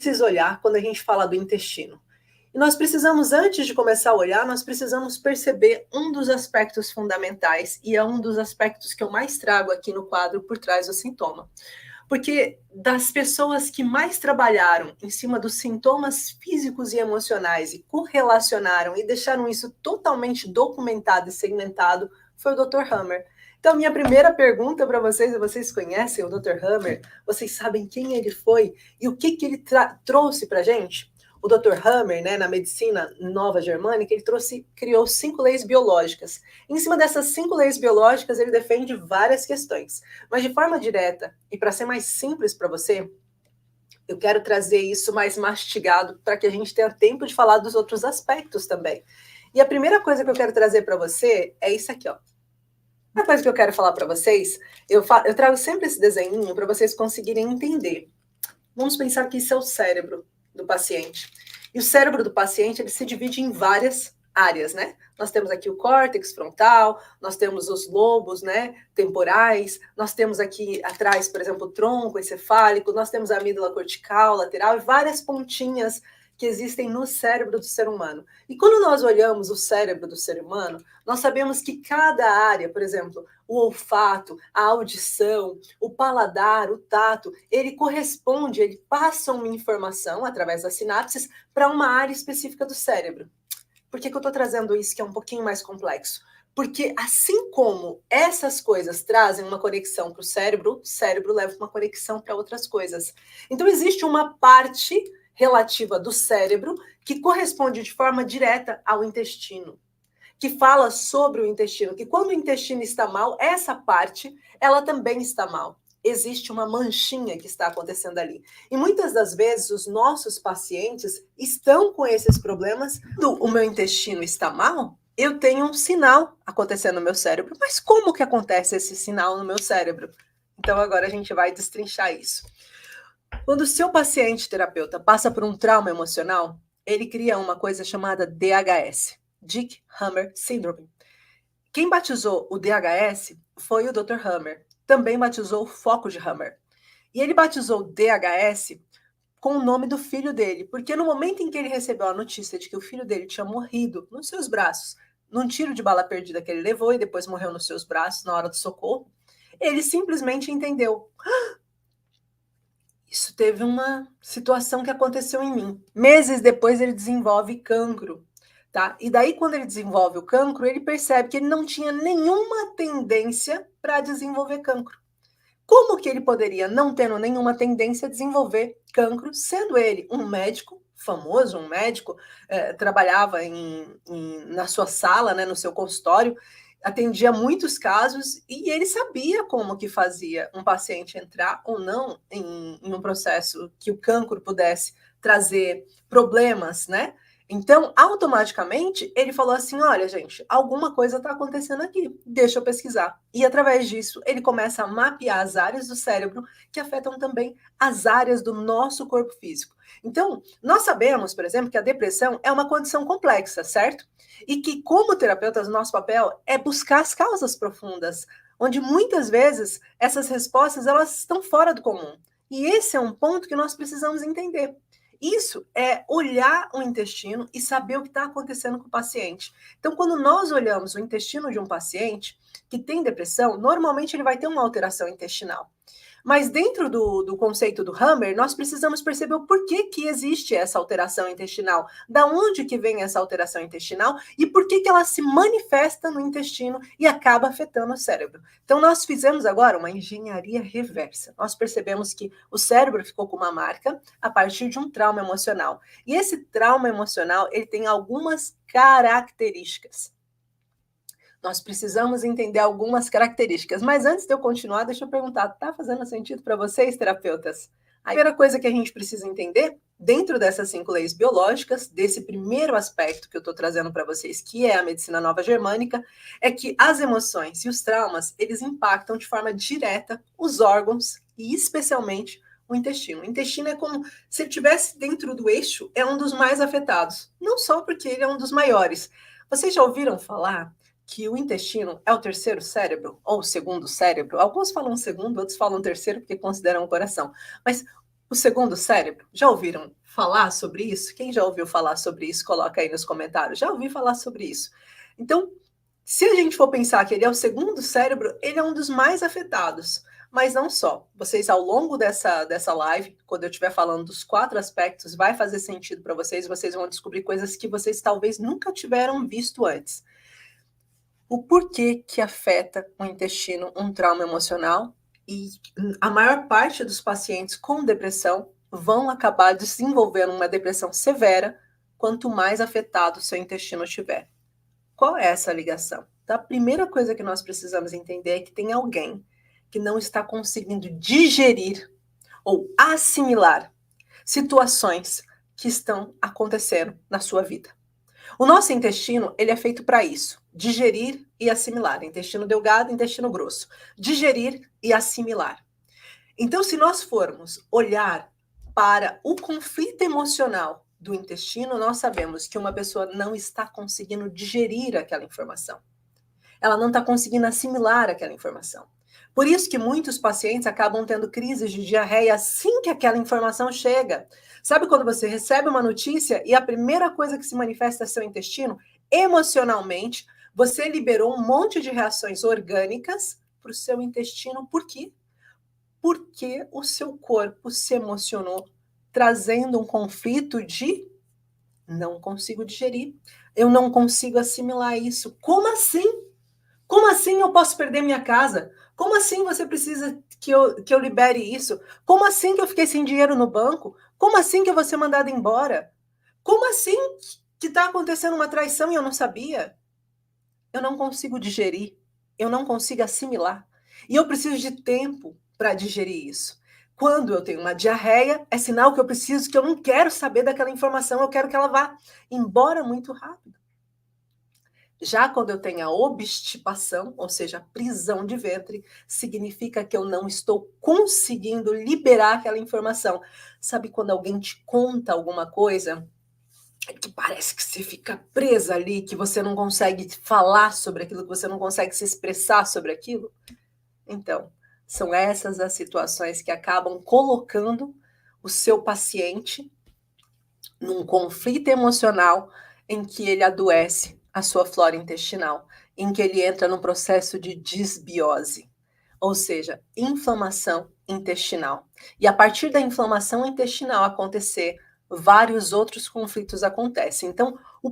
precisa olhar quando a gente fala do intestino. E nós precisamos, antes de começar a olhar, nós precisamos perceber um dos aspectos fundamentais, e é um dos aspectos que eu mais trago aqui no quadro por trás do sintoma. Porque das pessoas que mais trabalharam em cima dos sintomas físicos e emocionais e correlacionaram e deixaram isso totalmente documentado e segmentado, foi o Dr. Hammer. Então, minha primeira pergunta para vocês: vocês conhecem o Dr. Hammer? Vocês sabem quem ele foi e o que ele trouxe para a gente? O Dr. Hammer, né, na medicina nova germânica, ele criou 5 leis biológicas. Em cima dessas 5 leis biológicas, ele defende várias questões. Mas de forma direta, e para ser mais simples para você, eu quero trazer isso mais mastigado para que a gente tenha tempo de falar dos outros aspectos também. E a primeira coisa que eu quero trazer para você é isso aqui, ó. A coisa que eu quero falar para vocês, eu trago sempre esse desenhinho para vocês conseguirem entender. Vamos pensar que isso é o cérebro do paciente. E o cérebro do paciente, ele se divide em várias áreas, né? Nós temos aqui o córtex frontal, nós temos os lobos, né, temporais, nós temos aqui atrás, por exemplo, o tronco encefálico, nós temos a amígdala cortical, lateral e várias pontinhas que existem no cérebro do ser humano. E quando nós olhamos o cérebro do ser humano, nós sabemos que cada área, por exemplo, o olfato, a audição, o paladar, o tato, ele corresponde, ele passa uma informação através das sinapses para uma área específica do cérebro. Por que eu estou trazendo isso que é um pouquinho mais complexo? Porque assim como essas coisas trazem uma conexão para o cérebro leva uma conexão para outras coisas. Então existe uma parte relativa do cérebro que corresponde de forma direta ao intestino, que fala sobre o intestino, que quando o intestino está mal, essa parte, ela também está mal. Existe uma manchinha que está acontecendo ali. E muitas das vezes os nossos pacientes estão com esses problemas. Quando o meu intestino está mal, eu tenho um sinal acontecendo no meu cérebro. Mas como que acontece esse sinal no meu cérebro? Então agora a gente vai destrinchar isso. Quando o seu paciente terapeuta passa por um trauma emocional, ele cria uma coisa chamada DHS, Dick Hammer Syndrome. Quem batizou o DHS foi o Dr. Hammer. Também batizou o foco de Hammer. E ele batizou o DHS com o nome do filho dele, porque no momento em que ele recebeu a notícia de que o filho dele tinha morrido nos seus braços, num tiro de bala perdida que ele levou e depois morreu nos seus braços na hora do socorro, ele simplesmente entendeu: isso teve uma situação que aconteceu em mim. Meses depois ele desenvolve cancro, tá? E daí quando ele desenvolve o cancro, ele percebe que ele não tinha nenhuma tendência para desenvolver cancro. Como que ele poderia, não tendo nenhuma tendência a desenvolver cancro, sendo ele um médico famoso, um médico, trabalhava na sua sala, né, no seu consultório, atendia muitos casos e ele sabia como que fazia um paciente entrar ou não em um processo que o cancro pudesse trazer problemas, né? Então, automaticamente, ele falou assim: olha, gente, alguma coisa está acontecendo aqui, deixa eu pesquisar. E através disso, ele começa a mapear as áreas do cérebro que afetam também as áreas do nosso corpo físico. Então, nós sabemos, por exemplo, que a depressão é uma condição complexa, certo? E que, como terapeutas, nosso papel é buscar as causas profundas, onde muitas vezes essas respostas elas estão fora do comum. E esse é um ponto que nós precisamos entender. Isso é olhar o intestino e saber o que está acontecendo com o paciente. Então, quando nós olhamos o intestino de um paciente que tem depressão, normalmente ele vai ter uma alteração intestinal. Mas dentro do conceito do Hammer, nós precisamos perceber o porquê que existe essa alteração intestinal, da onde que vem essa alteração intestinal e por que ela se manifesta no intestino e acaba afetando o cérebro. Então nós fizemos agora uma engenharia reversa. Nós percebemos que o cérebro ficou com uma marca a partir de um trauma emocional. E esse trauma emocional, ele tem algumas características. Nós precisamos entender algumas características. Mas antes de eu continuar, deixa eu perguntar: tá fazendo sentido para vocês, terapeutas? A primeira coisa que a gente precisa entender, dentro dessas 5 leis biológicas, desse primeiro aspecto que eu estou trazendo para vocês, que é a medicina nova germânica, é que as emoções e os traumas, eles impactam de forma direta os órgãos e especialmente o intestino. O intestino é como se ele estivesse dentro do eixo, é um dos mais afetados. Não só porque ele é um dos maiores. Vocês já ouviram falar que o intestino é o terceiro cérebro, ou o segundo cérebro? Alguns falam segundo, outros falam terceiro, porque consideram o coração. Mas o segundo cérebro? Já ouviram falar sobre isso? Quem já ouviu falar sobre isso, coloca aí nos comentários. Já ouvi falar sobre isso. Então, se a gente for pensar que ele é o segundo cérebro, ele é um dos mais afetados. Mas não só. Vocês, ao longo dessa live, quando eu estiver falando dos 4 aspectos, vai fazer sentido para vocês. Vocês vão descobrir coisas que vocês talvez nunca tiveram visto antes. O porquê que afeta o intestino um trauma emocional, e a maior parte dos pacientes com depressão vão acabar desenvolvendo uma depressão severa quanto mais afetado o seu intestino estiver. Qual é essa ligação? Então, a primeira coisa que nós precisamos entender é que tem alguém que não está conseguindo digerir ou assimilar situações que estão acontecendo na sua vida. O nosso intestino, ele é feito para isso, digerir e assimilar. Intestino delgado, intestino grosso. Digerir e assimilar. Então, se nós formos olhar para o conflito emocional do intestino, nós sabemos que uma pessoa não está conseguindo digerir aquela informação. Ela não está conseguindo assimilar aquela informação. Por isso que muitos pacientes acabam tendo crises de diarreia assim que aquela informação chega. Sabe quando você recebe uma notícia e a primeira coisa que se manifesta é seu intestino? Emocionalmente, você liberou um monte de reações orgânicas para o seu intestino. Por quê? Porque o seu corpo se emocionou, trazendo um conflito de não consigo digerir, eu não consigo assimilar isso. Como assim? Como assim eu posso perder minha casa? Como assim você precisa que eu libere isso? Como assim que eu fiquei sem dinheiro no banco? Como assim que eu vou ser mandada embora? Como assim que está acontecendo uma traição e eu não sabia? Eu não consigo digerir, eu não consigo assimilar. E eu preciso de tempo para digerir isso. Quando eu tenho uma diarreia, é sinal que eu preciso, que eu não quero saber daquela informação, eu quero que ela vá embora muito rápido. Já quando eu tenho a obstipação, ou seja, a prisão de ventre, significa que eu não estou conseguindo liberar aquela informação. Sabe quando alguém te conta alguma coisa que parece que você fica presa ali, que você não consegue falar sobre aquilo, que você não consegue se expressar sobre aquilo? Então, são essas as situações que acabam colocando o seu paciente num conflito emocional em que ele adoece a sua flora intestinal, em que ele entra num processo de disbiose, ou seja, inflamação intestinal. E a partir da inflamação intestinal acontecer, vários outros conflitos acontecem. Então, o